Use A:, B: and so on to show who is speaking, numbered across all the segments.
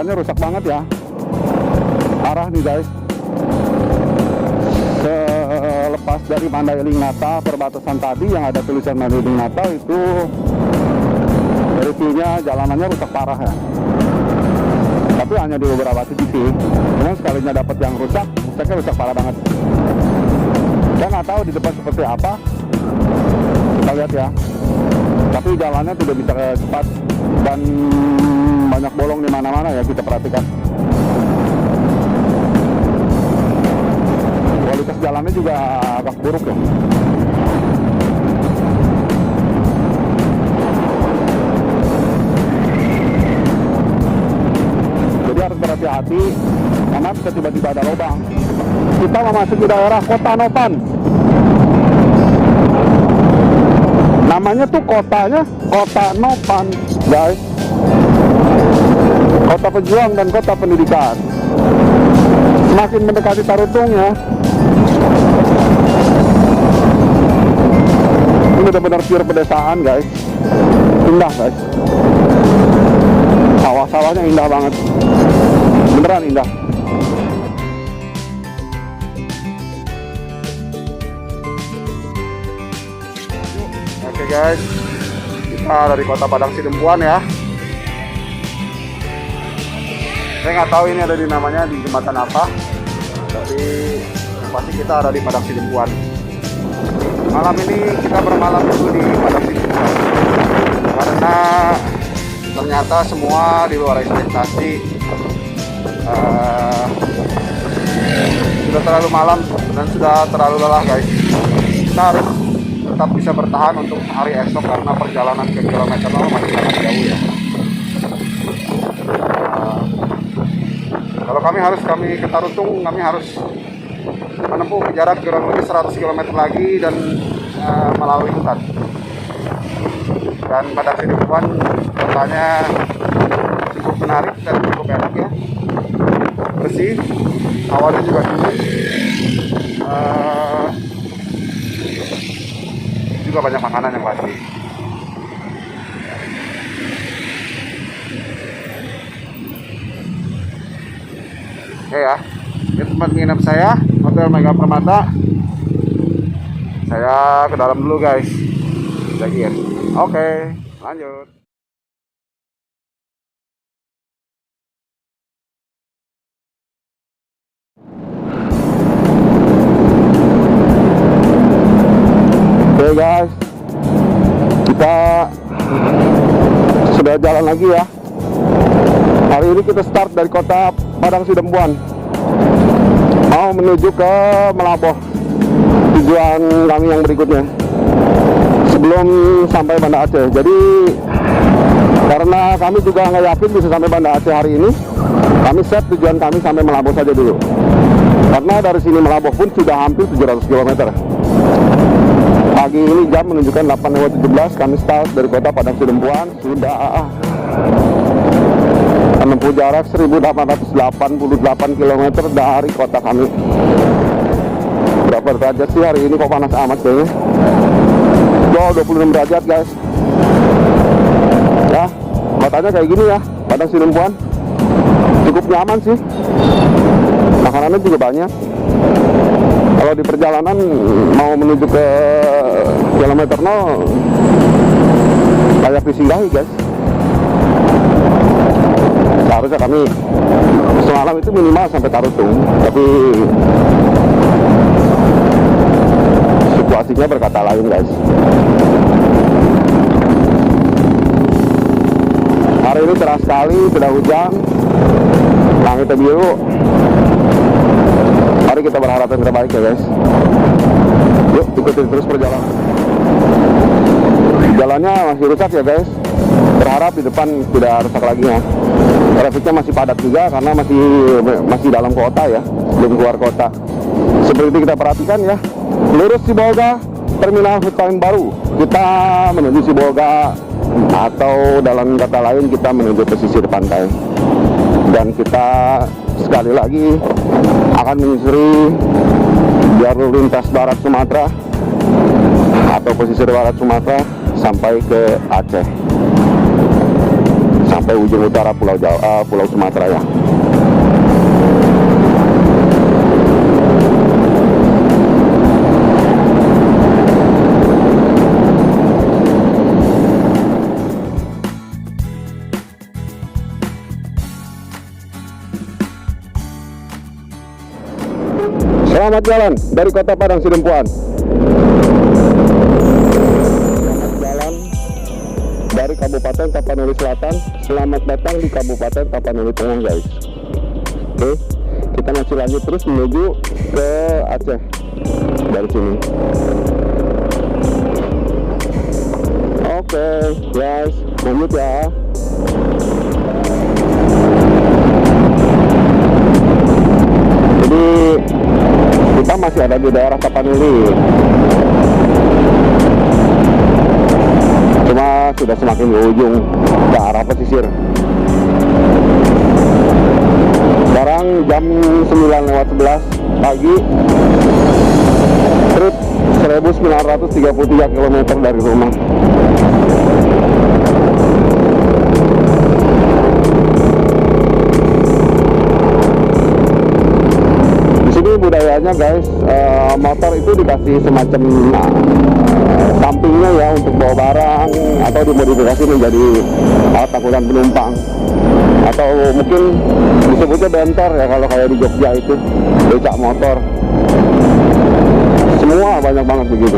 A: jalannya rusak banget ya, parah nih guys. Selepas dari Mandailing Natal perbatasan tadi yang ada tulisan Mandailing Natal itu reviewnya jalanannya rusak parah ya, tapi hanya di beberapa titik sih. Cuman sekalinya dapat yang rusaknya rusak parah banget. Saya nggak tahu di depan seperti apa, kita lihat ya. Tapi jalannya tidak bisa cepat dan banyak bolong di mana-mana ya, kita perhatikan. Kualitas jalannya juga agak buruk ya. Jadi harus berhati-hati karena bisa tiba-tiba ada lubang. Kita memasuki daerah Kota Nopan. Namanya tuh kotanya Kota Nopan, guys. Kota pejuang dan kota pendidikan. Semakin mendekati Tarutung ya, ini benar-benar pure pedesaan guys. Indah guys. Sawah-sawahnya indah banget. Beneran indah. Oke guys, kita dari Kota Padang Sidempuan ya. Saya nggak tahu ini ada di namanya di jembatan apa, tapi yang pasti kita ada di Padang Sidempuan. Malam ini kita bermalam dulu di Padang Sidempuan karena ternyata semua di luar ekspektasi. Sudah terlalu malam dan sudah terlalu lelah guys. Kita harus tetap bisa bertahan untuk hari esok karena perjalanan ke kilometer 0 masih sangat jauh ya. Kalau kami ke Tarutung, kami harus menempuh jarak kurang lebih 100 km lagi dan melalui hutan. Dan Padang Sidempuan kotanya cukup menarik dan cukup enak ya, bersih, awalnya juga dingin, juga banyak makanan yang pasti. Oke ya, ini tempat nginep saya, Hotel Mega Permata. Saya ke dalam dulu guys, check-in. Oke, lanjut. Oke guys, kita sudah jalan lagi ya. Hari ini kita start dari Kota Padang Sidempuan, mau menuju ke Melaboh, tujuan kami yang berikutnya sebelum sampai Banda Aceh. Jadi karena kami juga nggak yakin bisa sampai Banda Aceh hari ini, kami set tujuan kami sampai Melaboh saja dulu, karena dari sini Melaboh pun sudah hampir 700 km. Pagi ini jam menunjukkan 8:17. Kami start dari Kota Padang Sidempuan, sudah menempuh jarak 1888 km dari kota kami. Berapa derajat sih hari ini, kok panas amat kayaknya. 26 derajat guys ya. Kotanya kayak gini ya, Padang Sidempuan. Cukup nyaman sih, makanannya juga banyak. Kalau di perjalanan mau menuju ke kilometer 0 layak disinggahi guys. Seharusnya kami semalam itu minimal sampai Tarutung, tapi situasinya berkata lain guys. Hari ini cerah sekali, tidak hujan, langitnya biru. Mari kita berharap yang terbaik ya guys. Yuk ikutin terus perjalanan. Jalannya masih rusak ya guys. Berharap di depan tidak rusak lagi ya. Trafiknya masih padat juga karena masih dalam kota ya, belum keluar kota. Seperti kita perhatikan ya, lurus Sibolga, terminal hutan baru. Kita menuju Sibolga, atau dalam kata lain kita menuju pesisir pantai. Dan kita sekali lagi akan menyusuri jalur lintas barat Sumatera atau pesisir barat Sumatera sampai ke Aceh. sampai ujung utara Pulau Jawa, Pulau Sumatera ya. Selamat jalan dari Kota Padang Sidempuan. Selamat jalan dari Kabupaten Tapanuli Selatan. Selamat datang di Kabupaten Tapanuli Tengah, guys. Oke, kita masih lanjut terus menuju ke Aceh dari sini. Oke, guys, lanjut ya. Jadi kita masih ada di daerah Tapanuli, cuma sudah semakin di ujung ke arah pesisir. Sekarang jam 9:11 pagi, trip 1933 km dari rumah. Budayanya guys, motor itu dikasih semacam sampingnya ya untuk bawa barang, atau dimodifikasi menjadi alat angkutan penumpang, atau mungkin disebutnya bentor ya kalau kayak di Jogja itu becak motor. Semua banyak banget begitu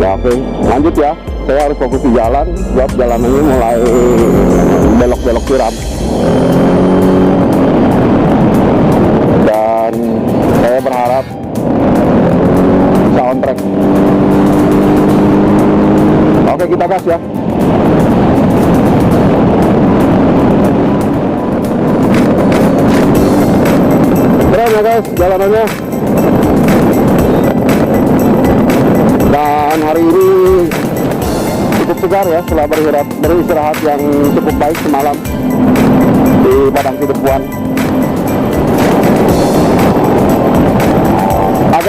A: ya. Oke, lanjut ya, saya harus fokus di jalan sebab jalanannya mulai belok-belok curam. Dan saya berharap bisa on track. Oke, kita gas ya. Keren ya guys jalanannya. Dan hari ini cukup segar ya setelah beristirahat yang cukup baik semalam di Padang Sidempuan.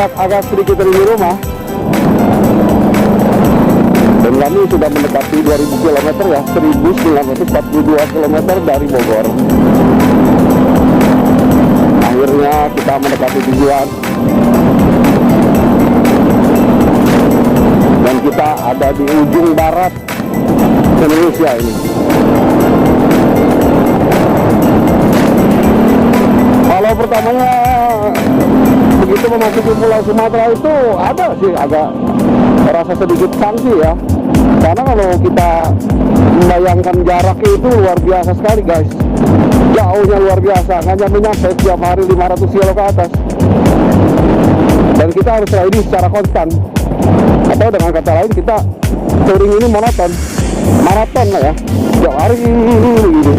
A: Agak sedikit dari rumah, dan kami sudah mendekati 2000 km ya, 1942 km dari Bogor. Akhirnya kita mendekati tujuan, dan kita ada di ujung barat Indonesia ini. Kalau pertamanya begitu memasuki Pulau Sumatera itu ada sih agak rasa sedikit sanksi ya, karena kalau kita membayangkan jaraknya itu luar biasa sekali guys, jauhnya luar biasa, nggak nyampe setiap hari 500 kilo ke atas, dan kita harus riding secara konstan, atau dengan kata lain kita touring ini maraton lah ya, setiap hari gitu.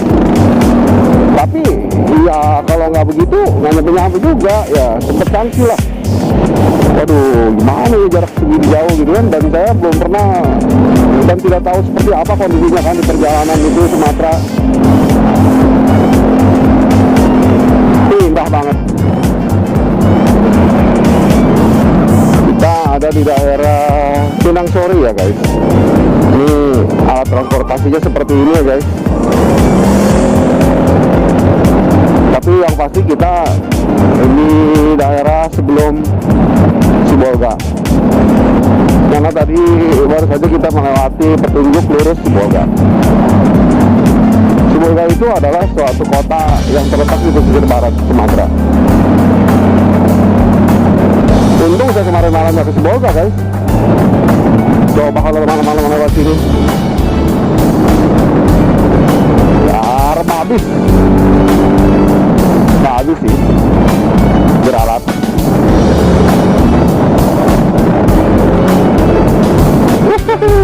A: Tapi ya kalau nggak begitu nggak nyampe juga ya, sempet sanksi lah. Waduh, gimana ya jarak segini jauh gitu kan, dan saya belum pernah dan tidak tahu seperti apa kondisinya kan di perjalanan itu Sumatera. Indah banget. Kita ada di daerah Pinang Sori ya guys. Ini alat transportasinya seperti ini ya guys. Tapi yang pasti kita ini daerah sebelum Sibolga, karena tadi baru saja kita melewati petunjuk lurus Sibolga. Sibolga itu adalah suatu kota yang terletak di pesisir barat Sumatera. Untung saya kemarin malam ke Sibolga guys. Coba kalau malam-malam lewat sini ya remah habis. Nggak habis sih beralat.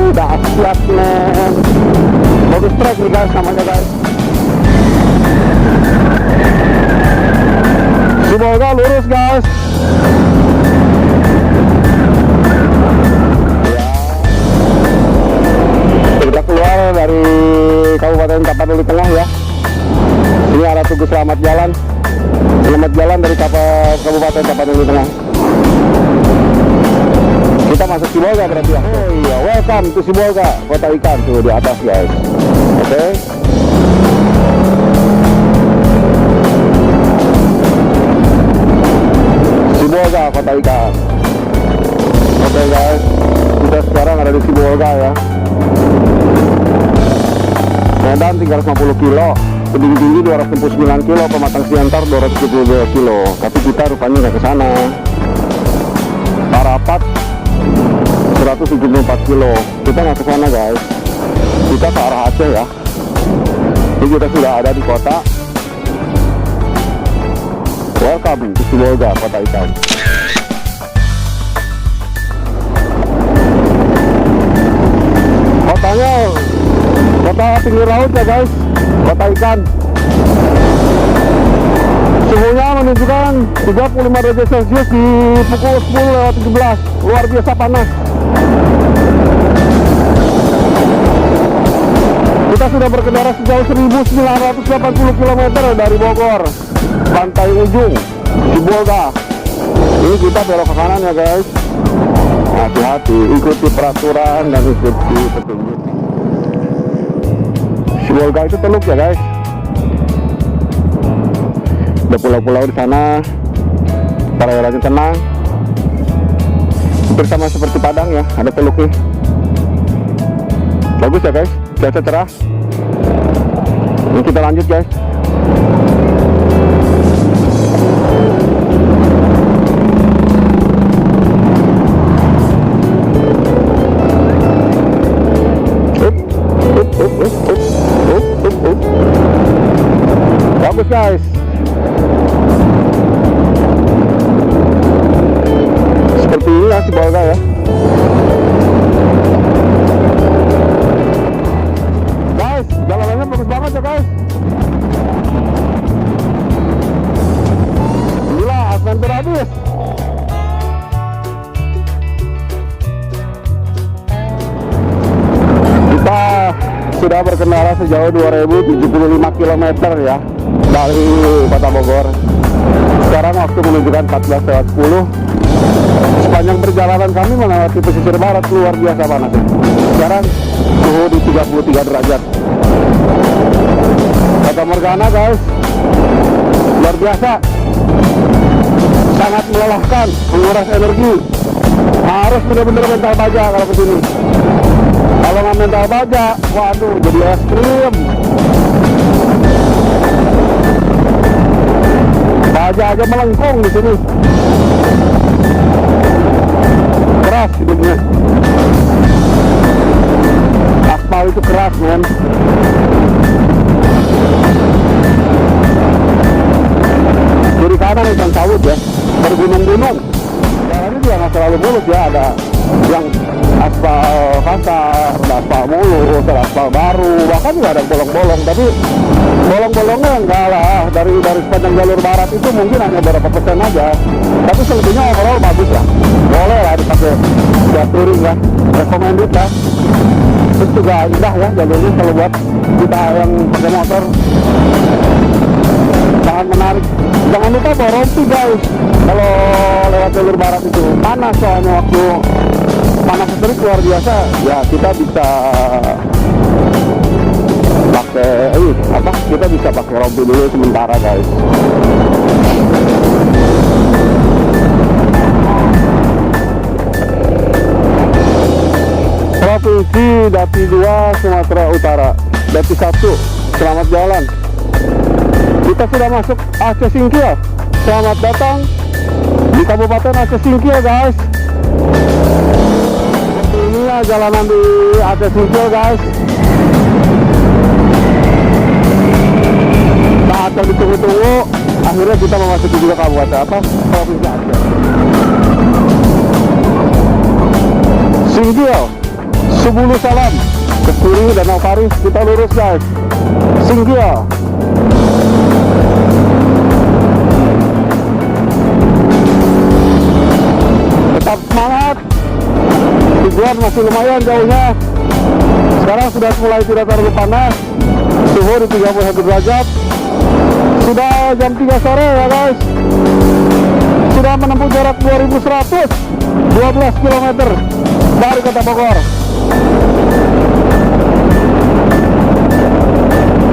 A: Dahsyat men, bagus track nih guys namanya guys. Sibolga lurus guys ya. Kita keluar dari Kabupaten Tapanuli Tengah ya. Ini arah Tugu Selamat Jalan. Selamat jalan dari Kabupaten Tapanuli Tengah. Kita masuk Sibolga berarti ya. Oh iya, welcome to Sibolga, kota ikan tuh di atas guys. Oke. Sibolga, kota ikan. Oke guys, kita sekarang ada di Sibolga ya. Medan 350 kilo, tebing tinggi 269 kilo, pematang siantar 272 kilo. Tapi kita rupanya nggak ke sana. Parapat 174 kilo. Kita nggak ke sana guys. Kita ke arah Aceh ya. Jadi kita sudah ada di kota. Welcome to Sibolga, kota ikan. Kotanya kota pinggir laut ya guys, kota ikan. Suhunya menunjukkan 35 derajat Celcius di pukul 10:17. Luar biasa panas. Kita sudah berkendara sejauh 1980 km dari Bogor, pantai ujung Sibolga. Ini kita belok ke kanan ya guys. Hati-hati, ikuti peraturan dan ikuti petunjuk. Sibolga itu teluk ya guys. Ada pulau-pulau di sana, perairannya tenang. Hampir sama seperti Padang ya, ada teluknya. Bagus ya guys, cuaca cerah. Ini kita lanjut guys. Bagus guys. Seperti ini ya Sibolga ya. Guys, jalanannya bagus banget ya guys. Gila, adventure habis. Kita sudah berkendara sejauh 2075 km ya dari kota Bogor. Sekarang waktu menunjukkan 14:10. Sepanjang perjalanan kami melewati pesisir barat, luar biasa panas. Sekarang suhu di 33 derajat. Fata Morgana guys, luar biasa. Sangat melelahkan, menguras energi. Harus benar-benar mental baja kalau kesini. Kalau nggak mental baja, waduh jadi es krim. Baja aja melengkung di sini. Keras hidupnya. Aspal itu keras men. Kiri kanan ikan sawit ya, bergunung-gunung. Jalannya juga nggak selalu mulus ya, ada yang aspal kasar, ada aspal mulus, ada aspal baru, bahkan juga ada bolong-bolong. Tapi bolong-bolongnya enggak lah, dari sepanjang jalur barat itu mungkin hanya beberapa persen aja. Tapi selebihnya overall bagus lah, boleh lah dipakai buat touring ya, recommended lah. Terus juga indah ya jalurnya kalau buat kita yang pakai motor, sangat menarik. Jangan lupa bawa rompi guys kalau lewat jalur barat itu. Panas soalnya, waktu panas terik luar biasa ya. Kita bisa pakai kita bisa pakai rompi dulu sementara guys. Provinsi Dati 2 Sumatera Utara. Dati 1, selamat jalan. Kita sudah masuk Aceh Singkil. Selamat datang di Kabupaten Aceh Singkil guys. Seperti ini ya jalanan di Aceh Singkil guys. Saat yang ditunggu-tunggu, akhirnya kita memasuki juga kabupaten Provinsi Aceh. Singkil, Subulu Salam, ke kiri Danau Karis, kita lurus guys. Singkil. Tetap semangat. Tujuan masih lumayan jauhnya. Sekarang sudah mulai tidak terlalu panas. Suhu di 31 derajat. Sudah jam 3 sore ya guys. Sudah sudah menempuh jarak 2112 km dari kota Bogor.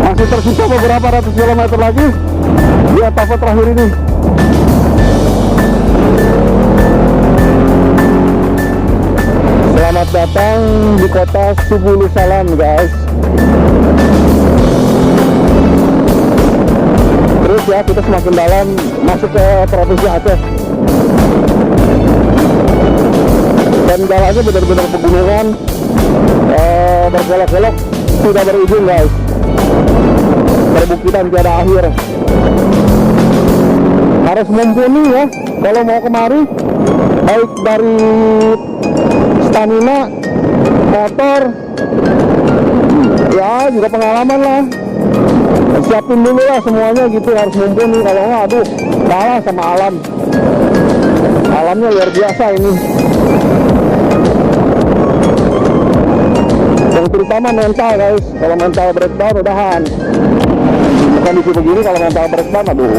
A: Masih tersisa beberapa ratus kilometer lagi di etapa terakhir ini. Selamat datang di kota Subulu Salam, guys. Terus ya, kita semakin dalam masuk ke provinsi Aceh. Dan jalannya benar-benar pegunungan, berkelok-kelok, sudah berujung, guys. Perbukitan tiada akhir. Harus mumpuni ya kalau mau kemari, baik dari stamina, motor, ya juga pengalaman lah. Siapin dulu lah semuanya gitu, harus mumpuni. Kalau nggak, aduh, kalah sama alam. Alamnya luar biasa ini. Yang terutama mental, guys. Kalau mental breakdown, udahan. Kondisi begini kalau mental breakdown, aduh.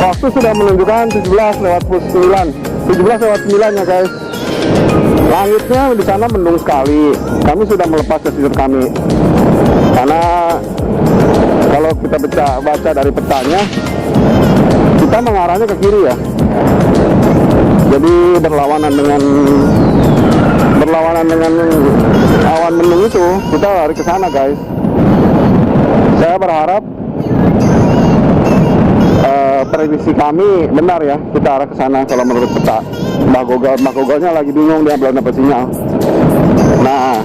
A: Waktu sudah menunjukkan 17:09. 17:09 ya, guys. Langitnya di sana mendung sekali. Kami sudah melepas pesisir kami. Karena kalau kita baca dari petanya, kita mengarahnya ke kiri ya. Jadi berlawanan dengan awan mendung itu, kita lari ke sana, guys. Saya berharap prediksi kami benar ya, kita arah ke sana kalau menurut peta. Mbak Google-nya lagi bingung, dia belum dapat sinyal. Nah,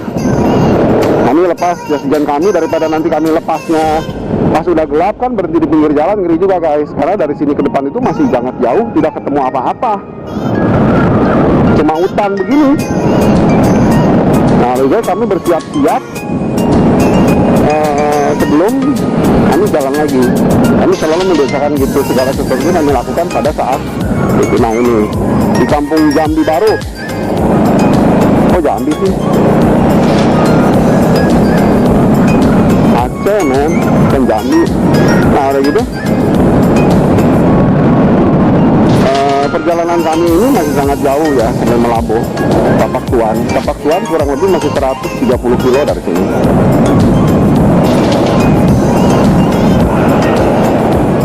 A: kami lepas jas hujan kami daripada nanti kami lepasnya pas udah gelap kan berhenti di pinggir jalan, ngeri juga, guys. Karena dari sini ke depan itu masih sangat jauh, tidak ketemu apa-apa, cuma hutan begini. Nah, lalu kami bersiap-siap sebelum kami jalan lagi. Kami selalu membiasakan gitu, segala sesuatu kami lakukan pada saat itu. Nah, ini di kampung Jambi Baru. Oh, Jambi sih, Aceh, men, dan Jambi. Nah, udah gitu, perjalanan kami ini masih sangat jauh ya, sampai Melabuh, Tapak Tuan. Tapak Tuan kurang lebih masih 130 kilo dari sini.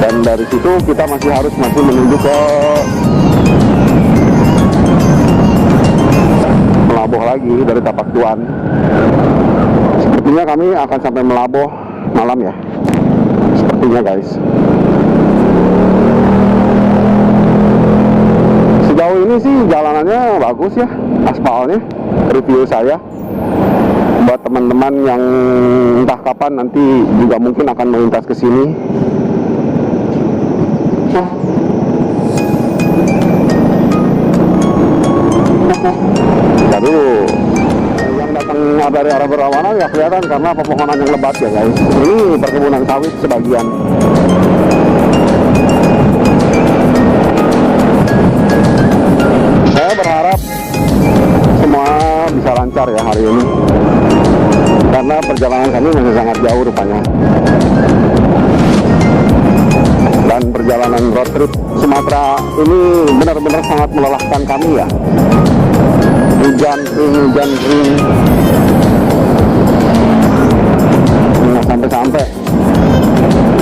A: Dan dari situ kita masih menuju ke Melabuh lagi dari Tapak Tuan. Sepertinya kami akan sampai Melabuh malam ya, sepertinya, guys. Sejauh ini sih jalanannya bagus ya, aspalnya. Review saya buat teman-teman yang entah kapan nanti juga mungkin akan melintas ke sini. Aduh, yang datang dari arah berlawanan ya kelihatan karena pepohonan yang lebat ya, guys. Ini perkebunan sawit sebagian. Saya berharap semua bisa lancar ya hari ini, karena perjalanan kami masih sangat jauh rupanya. Dan perjalanan road trip Sumatera ini benar-benar sangat melelahkan kami ya. Hujan kering, nggak sampai-sampai.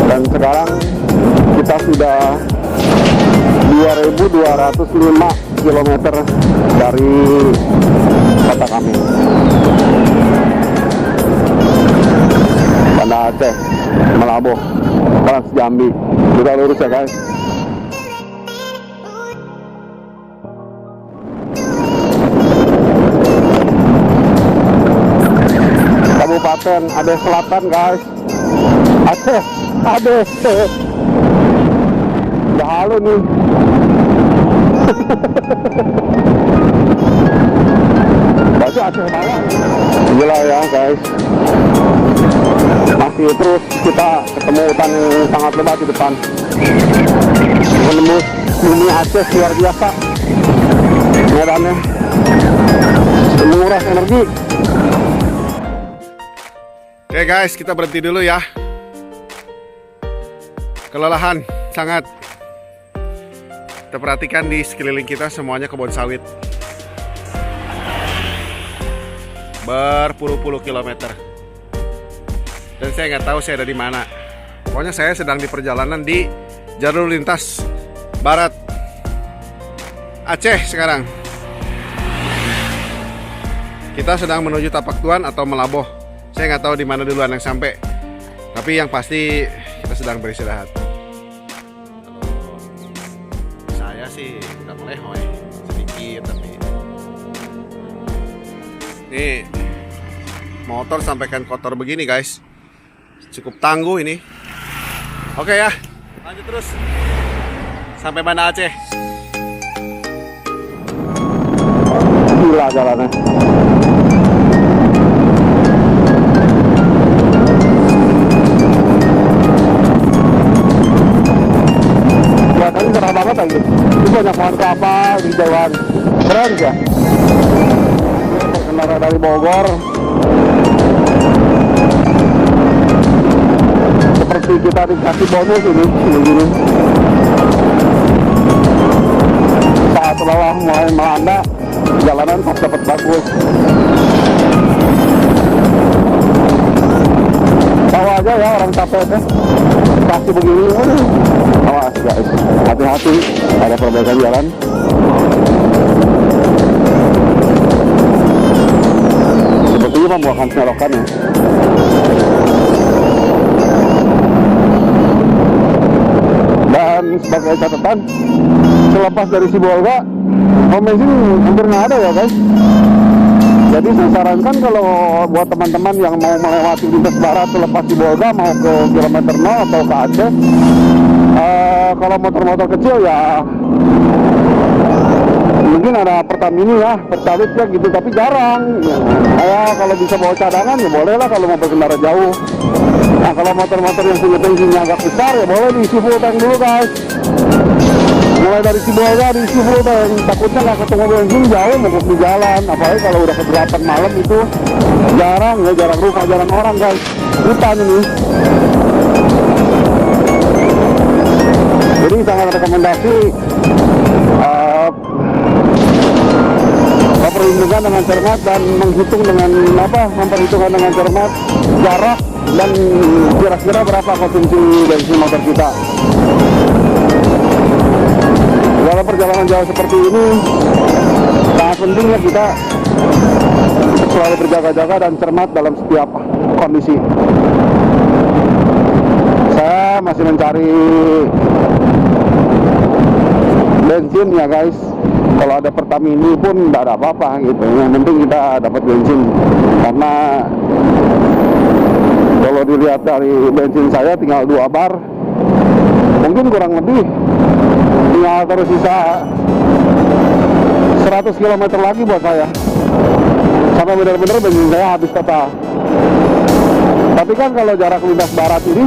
A: Dan sekarang kita sudah 2.205 km dari kota kami, Banda Aceh, Melabuh, Trans Jambi. Kita lurus ya, guys. Kabupaten Aceh Selatan, guys. Aceh, udah halu nih. Berarti Aceh banget. Gila ya, guys. Masih terus kita ketemu hutan yang sangat lebat di depan. Menembus bumi Aceh luar biasa. Medannya menguras energi.
B: Oke guys, kita berhenti dulu ya. Kelelahan sangat. Kita perhatikan di sekeliling kita semuanya kebun sawit. Berpuluh-puluh kilometer. Dan saya nggak tahu saya ada di mana. Pokoknya saya sedang di perjalanan di jalur lintas barat Aceh sekarang. Kita sedang menuju Tapak Tuan atau Melaboh. Saya nggak tahu di mana duluan yang sampai. Tapi yang pasti kita sedang beristirahat. Saya sih udah melehoi sedikit tapi. Nih motor sampaikan kotor begini guys. Cukup tangguh ini. Oke ya, lanjut terus sampai Banda Aceh.
A: Gila jalannya. Kelihatannya cerah banget lagi. Ini banyak pohon kelapa di jauhan. Keren ya. Berkendara dari Bogor. Seperti kita dikasih bonus ini begini. Saat bawah mulai melanda, jalanan kok dapat bagus. Bawa aja ya orang capek teh. Kasih begini, aduh. Awas guys, hati-hati ada perbaikan jalan. Sepertinya membuahkan selokan ya. Dan sebagai catatan, selepas dari Sibolga, pom bensin hampir nggak ada ya guys. Jadi saya sarankan kalau buat teman-teman yang mau melewati lintas barat selepas Sibolga mau ke kilometer 0 atau ke Aceh, kalau motor-motor kecil ya mungkin ada Pertamini ya, Pertalite ya gitu, tapi jarang. Kalau bisa bawa cadangan ya boleh lah kalau mau berkendara jauh. Nah kalau motor-motor yang punya bensinnya agak besar ya boleh diisi full tank dulu guys. Mulai dari Sibolga diisi full tank, takutnya nggak ketemu bensin jauh mogok di jalan. Apalagi kalau udah ke-8 malam itu jarang ya, jarang rumah, jarang orang guys. Hutan ini. Jadi sangat rekomendasi memperhitungkan dengan cermat dan memperhitungkan dengan cermat jarak dan kira-kira berapa konsumsi bensin motor kita. Dalam perjalanan jauh seperti ini sangat pentingnya kita selalu berjaga-jaga dan cermat dalam setiap kondisi. Saya masih mencari bensin ya guys. Kalau ada Pertamini pun tidak ada apa-apa gitu. Yang penting kita dapat bensin. Karena kalau dilihat dari bensin saya tinggal 2 bar, mungkin kurang lebih tinggal tersisa 100 km lagi buat saya sampai benar-benar bensin saya habis total. Tapi kan kalau jarak lintas barat ini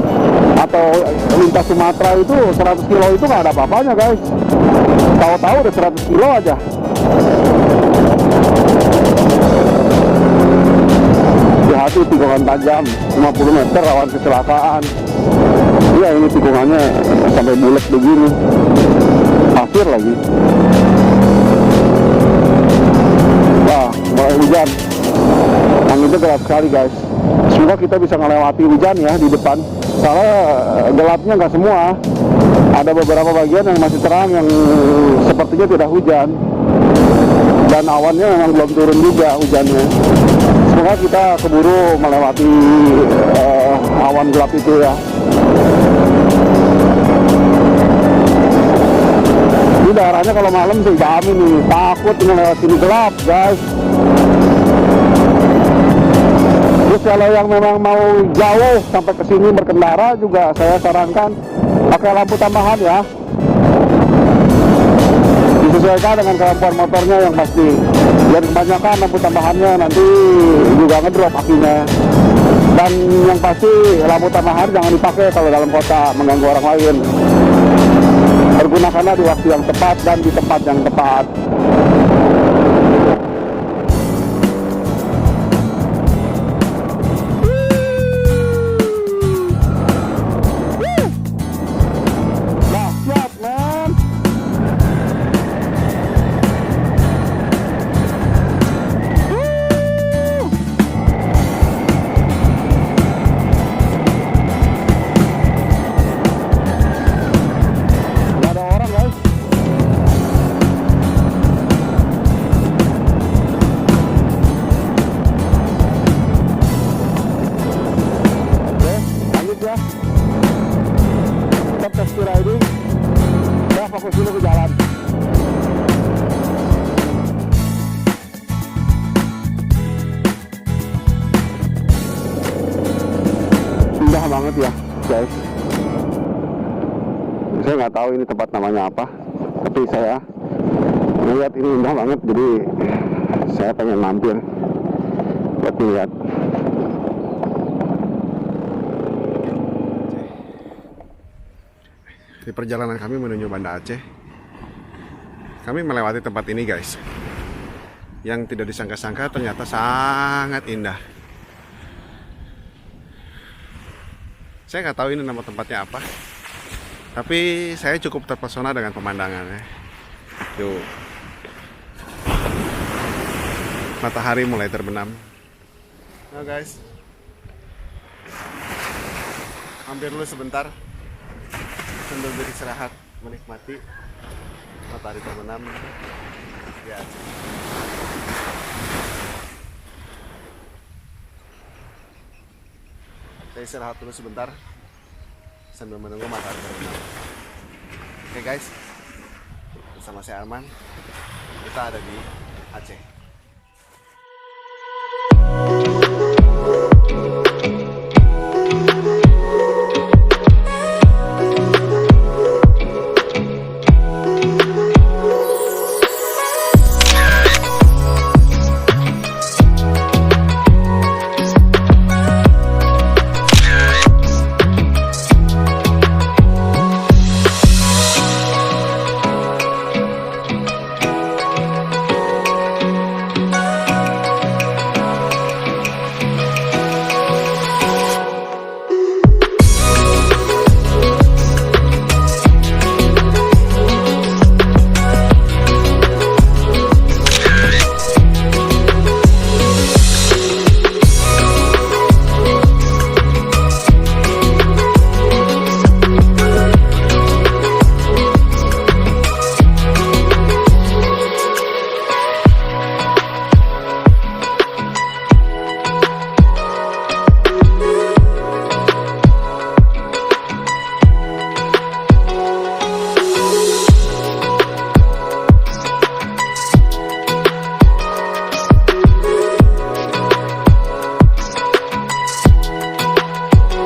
A: atau lintas Sumatera itu 100 kilo itu nggak ada apa-apanya guys. Tahu-tahu udah 100 kilo aja. Hati tikungan tajam 50 meter rawan kecelakaan. Iya ini tikungannya sampai bulat begini, pasir lagi. Wah mulai hujan, anginnya gelap sekali guys. Semoga kita bisa melewati hujan ya di depan. Soalnya gelapnya nggak semua, ada beberapa bagian yang masih terang yang sepertinya tidak hujan. Dan awannya memang belum turun juga hujannya. Semoga kita keburu melewati awan gelap itu ya. Ini daerahnya kalau malam sih jamin nih, takut melewati sini gelap guys. Terus kalau yang memang mau jauh sampai ke sini berkendara juga saya sarankan pakai lampu tambahan ya. Disesuaikan dengan kemampuan motornya yang pasti. Dan kebanyakan lampu tambahannya nanti juga ngedrop akinya. Dan yang pasti lampu tambahan jangan dipakai kalau dalam kota mengganggu orang lain. Pergunakanlah di waktu yang tepat dan di tempat yang tepat. Dahsyat, man. jalan. Indah banget ya guys. Saya nggak tahu ini tempat namanya apa, tapi saya melihat ini indah banget, jadi saya pengen mampir buat lihat.
B: Di perjalanan kami menuju Banda Aceh, kami melewati tempat ini guys, yang tidak disangka-sangka ternyata sangat indah. Saya nggak tahu ini nama tempatnya apa, tapi saya cukup terpesona dengan pemandangannya. Tuh, matahari mulai terbenam. Nah guys, hampir dulu sebentar sambil beristirahat, menikmati matahari terbenam ya. Saya istirahat dulu sebentar sambil menunggu matahari terbenam. Oke guys, bersama saya Arman, kita ada di Aceh.